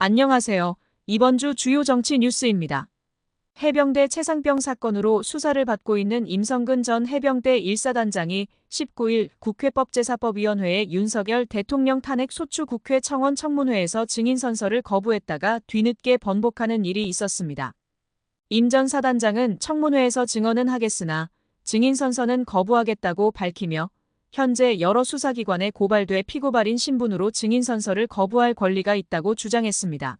안녕하세요. 이번 주 주요 정치 뉴스입니다. 해병대 최상병 사건으로 수사를 받고 있는 임성근 전 해병대 1사단장이 19일 국회법제사법위원회에 윤석열 대통령 탄핵 소추 국회 청원 청문회에서 증인 선서를 거부했다가 뒤늦게 번복하는 일이 있었습니다. 임 전 사단장은 청문회에서 증언은 하겠으나 증인 선서는 거부하겠다고 밝히며 현재 여러 수사기관에 고발돼 피고발인 신분으로 증인 선서를 거부할 권리가 있다고 주장했습니다.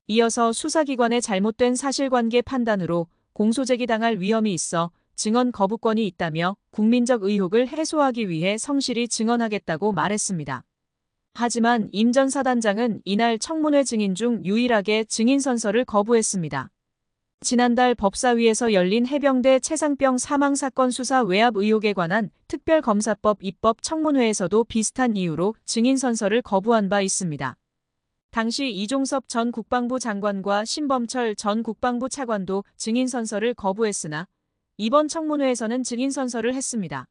이어서 수사기관의 잘못된 사실관계 판단으로 공소제기당할 위험이 있어 증언 거부권이 있다며 국민적 의혹을 해소하기 위해 성실히 증언하겠다고 말했습니다. 하지만 임 전 사단장은 이날 청문회 증인 중 유일하게 증인 선서를 거부했습니다. 지난달 법사위에서 열린 해병대 최상병 사망사건 수사 외압 의혹에 관한 특별검사법 입법 청문회에서도 비슷한 이유로 증인 선서를 거부한 바 있습니다. 당시 이종섭 전 국방부 장관과 신범철 전 국방부 차관도 증인 선서를 거부했으나 이번 청문회에서는 증인 선서를 했습니다.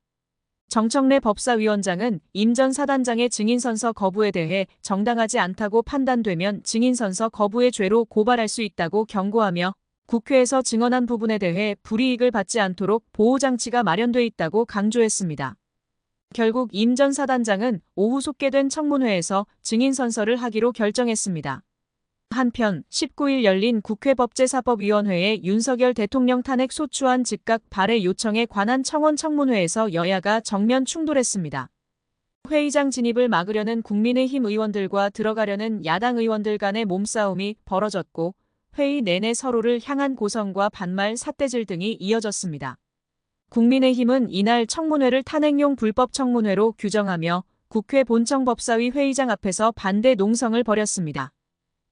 정청래 법사위원장은 임 전 사단장의 증인 선서 거부에 대해 정당하지 않다고 판단되면 증인 선서 거부의 죄로 고발할 수 있다고 경고하며 국회에서 증언한 부분에 대해 불이익을 받지 않도록 보호장치가 마련돼 있다고 강조했습니다. 결국 임 전 사단장은 오후 속개된 청문회에서 증인 선서를 하기로 결정했습니다. 한편 19일 열린 국회법제사법위원회의 윤석열 대통령 탄핵 소추안 즉각 발의 요청에 관한 청원 청문회에서 여야가 정면 충돌했습니다. 회의장 진입을 막으려는 국민의힘 의원들과 들어가려는 야당 의원들 간의 몸싸움이 벌어졌고 회의 내내 서로를 향한 고성과 반말 삿대질 등이 이어졌습니다. 국민의힘은 이날 청문회를 탄핵용 불법 청문회로 규정하며 국회 본청법사위 회의장 앞에서 반대 농성을 벌였습니다.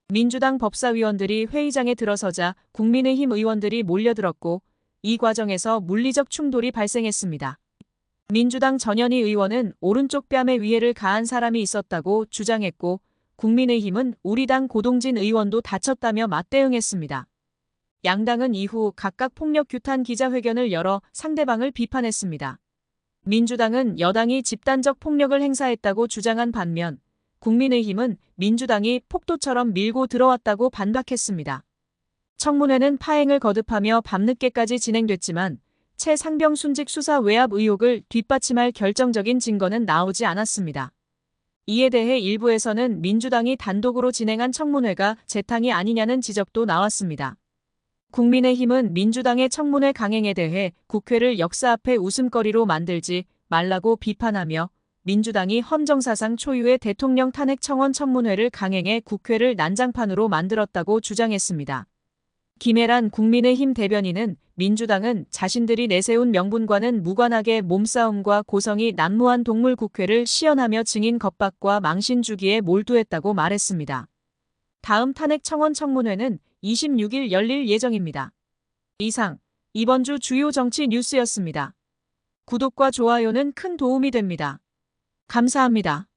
민주당 법사위원들이 회의장에 들어서자 국민의힘 의원들이 몰려들었고 이 과정에서 물리적 충돌이 발생했습니다. 민주당 전현희 의원은 오른쪽 뺨에 위해를 가한 사람이 있었다고 주장했고 국민의힘은 우리 당 고동진 의원도 다쳤다며 맞대응했습니다. 양당은 이후 각각 폭력 규탄 기자회견을 열어 상대방을 비판했습니다. 민주당은 여당이 집단적 폭력을 행사했다고 주장한 반면 국민의힘은 민주당이 폭도처럼 밀고 들어왔다고 반박했습니다. 청문회는 파행을 거듭하며 밤늦게까지 진행됐지만 최 상병 순직 수사 외압 의혹을 뒷받침할 결정적인 증거는 나오지 않았습니다. 이에 대해 일부에서는 민주당이 단독으로 진행한 청문회가 재탕이 아니냐는 지적도 나왔습니다. 국민의힘은 민주당의 청문회 강행에 대해 국회를 역사 앞에 웃음거리로 만들지 말라고 비판하며 민주당이 헌정사상 초유의 대통령 탄핵 청원 청문회를 강행해 국회를 난장판으로 만들었다고 주장했습니다. 김혜란 국민의힘 대변인은 민주당은 자신들이 내세운 명분과는 무관하게 몸싸움과 고성이 난무한 동물 국회를 시연하며 증인 겁박과 망신 주기에 몰두했다고 말했습니다. 다음 탄핵 청원 청문회는 26일 열릴 예정입니다. 이상 이번 주 주요 정치 뉴스였습니다. 구독과 좋아요는 큰 도움이 됩니다. 감사합니다.